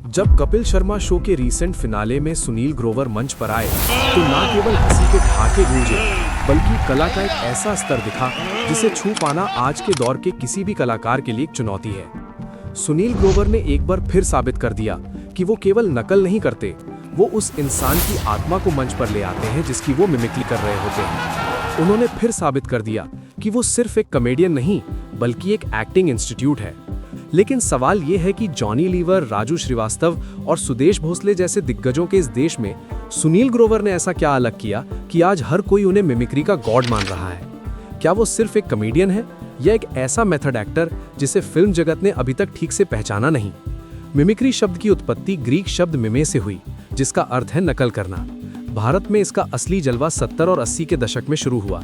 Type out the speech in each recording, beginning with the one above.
जब कपिल शर्मा शो के recent finale में सुनील ग्रोवर मंच पर आए तो न केवल हंसी के ठहाके गूंजे बल्कि कला का एक ऐसा स्तर दिखा जिसे छू पाना आज के दौर के किसी भी कलाकार के लिए एक चुनौती है। सुनील ग्रोवर ने एक बार फिर साबित कर दिया कि वो केवल नकल नहीं करते, वो उस इंसान की आत्मा को मंच पर ले आते हैं जिसकी वो मिमिक्री कर रहे होते हैं। उन्होंने फिर साबित कर दिया कि वो सिर्फ एक कॉमेडियन नहीं बल्कि एक एक्टिंग इंस्टीट्यूट है। लेकिन सवाल ये है कि जॉनी लीवर, राजू श्रीवास्तव और सुदेश भोसले जैसे दिग्गजों के इस देश में सुनील ग्रोवर ने ऐसा क्या अलग किया कि आज हर कोई उन्हें मिमिक्री का गॉड मान रहा है? क्या वो सिर्फ एक कॉमेडियन है या एक ऐसा मेथड एक्टर जिसे फिल्म जगत ने अभी तक ठीक से पहचाना नहीं? मिमिक्री शब्द की उत्पत्ति ग्रीक शब्द मिमे से हुई, जिसका अर्थ है नकल करना। भारत में इसका असली जलवा 70 और 80 के दशक में शुरू हुआ।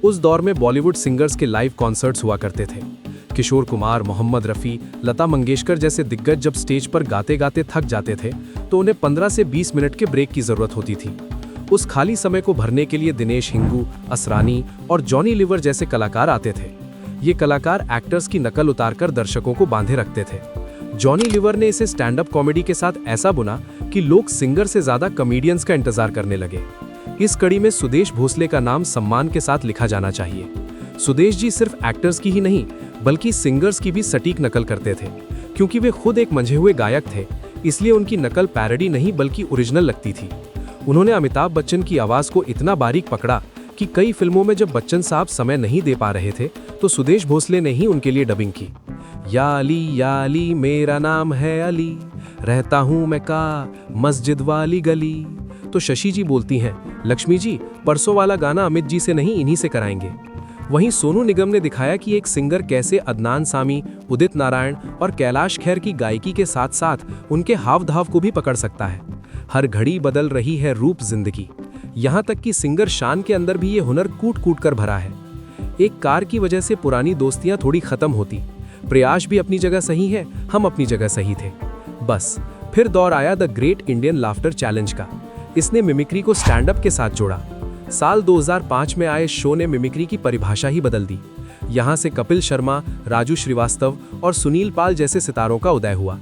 उस दौर में बॉलीवुड सिंगर्स के लाइव कॉन्सर्ट्स हुआ करते थे। किशोर कुमार, मोहम्मद रफ़ी, लता मंगेशकर जैसे दिग्गज जब स्टेज पर गाते गाते थक जाते थे तो उन्हें 15 से 20 मिनट के ब्रेक की जरूरत होती थी। उस खाली समय को भरने के लिए दिनेश हिंगू, असरानी और जॉनी लीवर जैसे कलाकार आते थे। ये कलाकार एक्टर्स की नकल उतारकर दर्शकों को बांधे रखते थे। जॉनी लीवर ने इसे स्टैंड अप कॉमेडी के साथ ऐसा बुना कि लोग सिंगर से ज्यादा कॉमेडियंस का इंतजार करने लगे। इस कड़ी में सुदेश भोसले का नाम सम्मान के साथ लिखा जाना चाहिए। सुदेश जी सिर्फ एक्टर्स की ही नहीं बल्कि सिंगर्स की भी सटीक नकल करते थे। क्योंकि वे खुद एक मंझे हुए गायक थे, इसलिए उनकी नकल पैरोडी नहीं बल्कि ओरिजिनल लगती थी। उन्होंने अमिताभ बच्चन की आवाज को इतना बारीक पकड़ा कि कई फिल्मों में जब बच्चन साहब समय नहीं दे पा रहे थे तो सुदेश भोसले ने ही उनके लिए डबिंग की। या अली मेरा नाम है अली, रहता हूँ मैं का मस्जिद वाली गली। तो शशि जी बोलती हैं, लक्ष्मी जी परसों वाला गाना अमित जी से नहीं इन्हीं से कराएंगे। वहीं सोनू निगम ने दिखाया कि एक सिंगर कैसे अदनान सामी, उदित नारायण और कैलाश खेर की गायकी के साथ साथ उनके हाव भाव को भी पकड़ सकता है। हर घड़ी बदल रही है रूप जिंदगी, यहाँ तक कि सिंगर शान के अंदर भी ये हुनर कूट कूट कर भरा है। एक कार की वजह से पुरानी दोस्तियां थोड़ी खत्म होती, प्रयास भी अपनी जगह सही है, हम अपनी जगह सही थे। बस फिर दौर आया the great Indian laughter challenge का। इसने मिमिक्री को स्टैंड अप के साथ जोड़ा। साल 2005 में आए शो ने मिमिक्री की परिभाषा ही बदल दी। यहाँ से कपिल शर्मा, राजू श्रीवास्तव और सुनील पाल जैसे सितारों का उदय हुआ।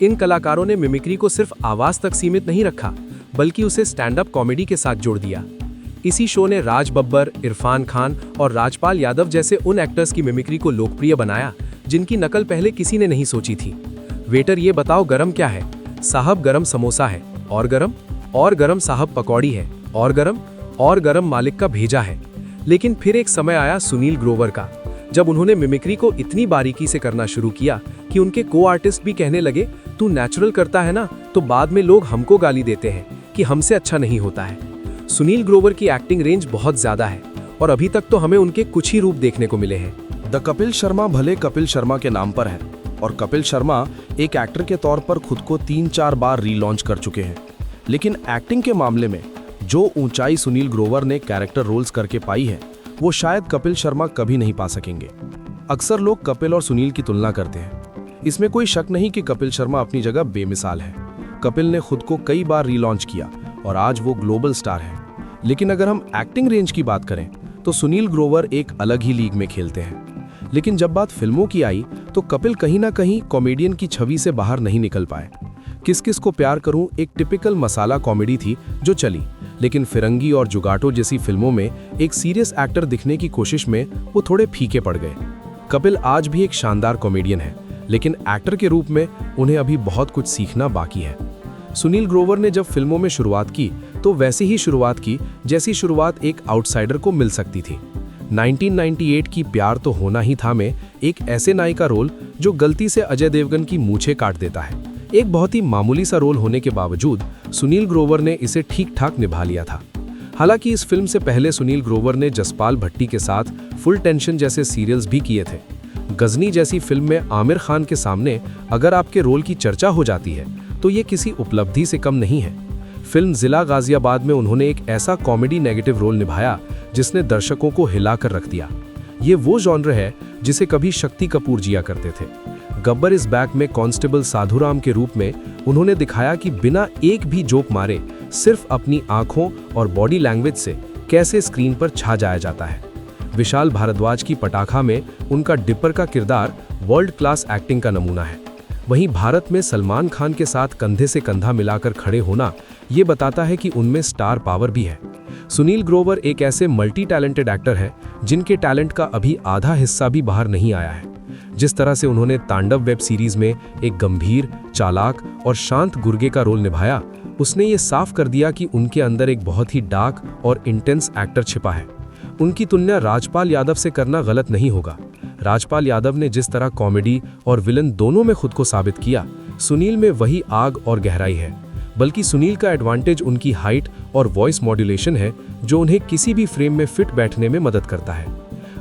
इन कलाकारों ने मिमिक्री को सिर्फ आवाज तक सीमित नहीं रखा बल्कि उसे स्टैंड अप कॉमेडी के साथ जोड़ दिया। इसी शो ने राज बब्बर, इरफान खान और राजपाल यादव जैसे उन एक्टर्स की मिमिक्री को लोकप्रिय बनाया जिनकी नकल पहले किसी ने नहीं सोची थी। वेटर ये बताओ गरम क्या है? साहब गरम समोसा है। और गरम साहब पकौड़ी है। और गरम मालिक का भेजा है। लेकिन फिर एक समय आया सुनील ग्रोवर का, जब उन्होंने मिमिक्री को इतनी बारीकी से करना शुरू किया कि उनके को आर्टिस्ट भी कहने लगे, तू नेचुरल करता है ना तो बाद में लोग हमको गाली देते हैं कि हमसे अच्छा नहीं होता है। सुनील ग्रोवर की एक्टिंग रेंज बहुत ज्यादा है और अभी तक तो हमें उनके कुछ ही रूप देखने को मिले हैं। द कपिल शर्मा भले कपिल शर्मा के नाम पर है और कपिल शर्मा एक एक्टर के तौर पर खुद को 3-4 बार रीलॉन्च कर चुके हैं, लेकिन एक्टिंग के मामले में जो ऊंचाई सुनील ग्रोवर ने कैरेक्टर रोल्स करके पाई है वो शायद कपिल शर्मा कभी नहीं पा सकेंगे। अक्सर लोग कपिल और सुनील की तुलना करते हैं। इसमें कोई शक नहीं कि कपिल शर्मा अपनी जगह बेमिसाल है। कपिल ने खुद को कई बार रीलॉन्च किया और आज वो ग्लोबल स्टार है। लेकिन अगर हम एक्टिंग रेंज की बात करें तो सुनील ग्रोवर एक अलग ही लीग में खेलते हैं। लेकिन जब बात फिल्मों की आई तो कपिल कहीं ना कहीं कॉमेडियन की छवि से बाहर नहीं निकल पाए। किस किस को प्यार करूं एक टिपिकल मसाला कॉमेडी थी जो चली, लेकिन फिरंगी और जुगाटो जैसी फिल्मों में एक सीरियस एक्टर दिखने की कोशिश में वो थोड़े फीके पड़ गए। कपिल आज भी एक शानदार कॉमेडियन है, लेकिन एक्टर के रूप में उन्हें अभी बहुत कुछ सीखना बाकी है। सुनील ग्रोवर ने जब फिल्मों में शुरुआत की तो वैसी ही शुरुआत की जैसी शुरुआत एक आउटसाइडर को मिल सकती थी। 1998 की प्यार तो होना ही था में एक ऐसे नाई का रोल जो गलती से अजय देवगन की मूंछें काट देता है। एक बहुत ही मामूली सा रोल होने के बावजूद सुनील ग्रोवर ने इसे ठीक ठाक निभा लिया था। हालांकि इस फिल्म से पहले सुनील ग्रोवर ने जसपाल भट्टी के साथ फुल टेंशन जैसे सीरियल्स भी किए थे। गजनी जैसी फिल्म में आमिर खान के सामने अगर आपके रोल की चर्चा हो जाती है तो ये किसी उपलब्धि से कम नहीं है। फिल्म जिला गाजियाबाद में उन्होंने एक ऐसा कॉमेडी नेगेटिव रोल निभाया जिसने दर्शकों को हिलाकर रख दिया। ये वो जॉनर है जिसे कभी शक्ति कपूर जिया करते थे। गब्बर इज बैक में कांस्टेबल साधुराम के रूप में उन्होंने दिखाया कि बिना एक भी जोक मारे सिर्फ अपनी आंखों और बॉडी लैंग्वेज से कैसे स्क्रीन पर छा जाया जाता है। विशाल भारद्वाज की पटाखा में उनका डिपर का किरदार वर्ल्ड क्लास एक्टिंग का नमूना है। वहीं भारत में सलमान खान के साथ कंधे से कंधा मिलाकर खड़े होना ये बताता है कि उनमें स्टार पावर भी है। सुनील ग्रोवर एक ऐसे मल्टी टैलेंटेड एक्टर है जिनके टैलेंट का अभी आधा हिस्सा भी बाहर नहीं आया है। जिस तरह से उन्होंने तांडव वेब सीरीज में एक गंभीर, चालाक और शांत गुर्गे का रोल निभाया, उसने ये साफ कर दिया कि उनके अंदर एक बहुत ही डार्क और इंटेंस एक्टर छिपा है। उनकी तुलना राजपाल यादव से करना गलत नहीं होगा। राजपाल यादव ने जिस तरह कॉमेडी और विलन दोनों में खुद को साबित किया, सुनील में वही आग और गहराई है। बल्कि सुनील का एडवांटेज उनकी हाइट और वॉइस मॉड्यूलेशन है, जो उन्हें किसी भी फ्रेम में फिट बैठने में मदद करता है।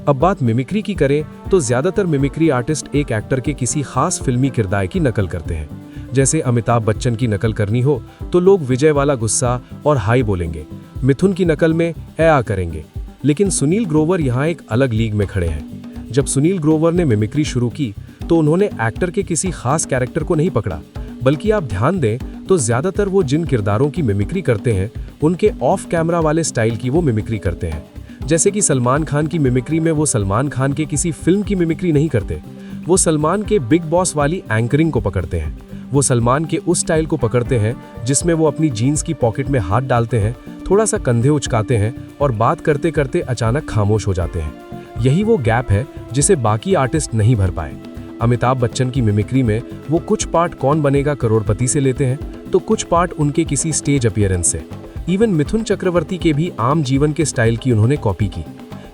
अब बात मिमिक्री की करें तो ज्यादातर मिमिक्री आर्टिस्ट एक एक्टर के किसी खास फिल्मी किरदार की नकल करते हैं। जैसे अमिताभ बच्चन की नकल करनी हो तो लोग विजय वाला गुस्सा और हाई बोलेंगे, मिथुन की नकल में आ करेंगे। लेकिन सुनील ग्रोवर यहाँ एक अलग लीग में खड़े हैं। जब सुनील ग्रोवर ने मिमिक्री शुरू की तो उन्होंने एक्टर के किसी खास कैरेक्टर को नहीं पकड़ा, बल्कि आप ध्यान दें तो ज्यादातर वो जिन किरदारों की मिमिक्री करते हैं उनके ऑफ कैमरा वाले स्टाइल की वो मिमिक्री करते हैं। जैसे कि सलमान खान की मिमिक्री में वो सलमान खान के किसी फिल्म की मिमिक्री नहीं करते, वो सलमान के बिग बॉस वाली एंकरिंग को पकड़ते हैं। वो सलमान के उस स्टाइल को पकड़ते हैं जिसमें वो अपनी जीन्स की पॉकेट में हाथ डालते हैं, थोड़ा सा कंधे उचकाते हैं और बात करते करते अचानक खामोश हो जाते हैं। यही वो गैप है जिसे बाकी आर्टिस्ट नहीं भर पाए। अमिताभ बच्चन की मिमिक्री में वो कुछ पार्ट कौन बनेगा करोड़पति से लेते हैं, तो कुछ पार्ट उनके किसी स्टेज अपीयरेंस से। इवन मिथुन चक्रवर्ती के भी आम जीवन के स्टाइल की उन्होंने कॉपी की।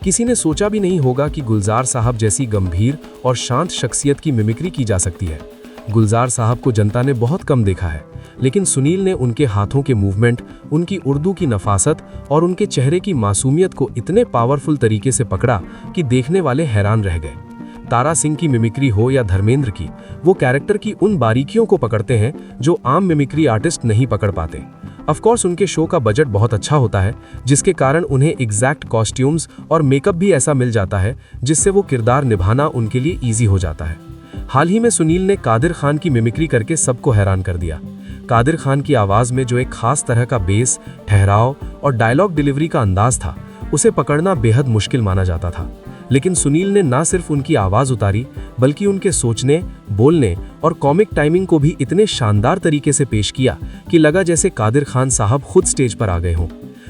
किसी ने सोचा भी नहीं होगा कि गुलजार साहब जैसी गंभीर और शांत शख्सियत की मिमिक्री की जा सकती है। गुलजार साहब को जनता ने बहुत कम देखा है, लेकिन सुनील ने उनके हाथों के मूवमेंट, उनकी उर्दू की नफासत और उनके चेहरे की मासूमियत को इतने पावरफुल तरीके से पकड़ा कि देखने वाले हैरान रह गए। तारा सिंह की मिमिक्री हो या धर्मेंद्र की, वो कैरेक्टर की उन बारीकियों को पकड़ते हैं जो आम मिमिक्री आर्टिस्ट नहीं पकड़ पाते। ऑफ कोर्स उनके शो का बजट बहुत अच्छा होता है, जिसके कारण उन्हें एग्जैक्ट कॉस्ट्यूम्स और मेकअप भी ऐसा मिल जाता है जिससे वो किरदार निभाना उनके लिए ईजी हो जाता है। हाल ही में सुनील ने कादिर खान की मिमिक्री करके सबको हैरान कर दिया। कादिर खान की आवाज़ में जो एक खास तरह का बेस, ठहराव और डायलॉग डिलीवरी का अंदाज था, उसे पकड़ना बेहद मुश्किल माना जाता था। लेकिन सुनील ने ना सिर्फ उनकी आवाज़ उतारी, बल्कि उनके सोचने, बोलने और कॉमिक टाइमिंग को भी इतने शानदार तरीके से पेश किया कि लगा जैसे कादिर खान साहब खुद स्टेज पर आ गए हों।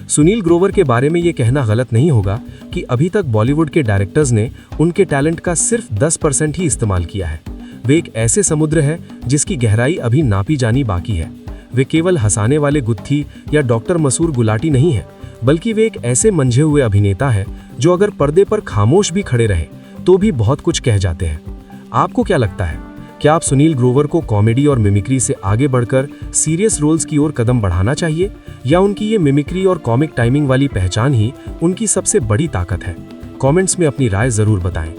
सुनील ग्रोवर के बारे में ये कहना गलत नहीं होगा कि अभी तक बॉलीवुड के डायरेक्टर्स ने उनके टैलेंट का सिर्फ 10% ही इस्तेमाल किया है। वे एक ऐसे समुद्र है जिसकी गहराई अभी नापी जानी बाकी है। वे केवल हंसाने वाले गुत्थी या डॉक्टर मसूर गुलाटी नहीं है, बल्कि वे एक ऐसे मंझे हुए अभिनेता है जो अगर पर्दे पर खामोश भी खड़े रहे तो भी बहुत कुछ कह जाते हैं। आपको क्या लगता है, क्या आप सुनील ग्रोवर को कॉमेडी और मिमिक्री से आगे बढ़कर सीरियस रोल्स की ओर कदम बढ़ाना चाहिए, या उनकी ये मिमिक्री और कॉमिक टाइमिंग वाली पहचान ही उनकी सबसे बड़ी ताकत है? कमेंट्स में अपनी राय जरूर बताएं।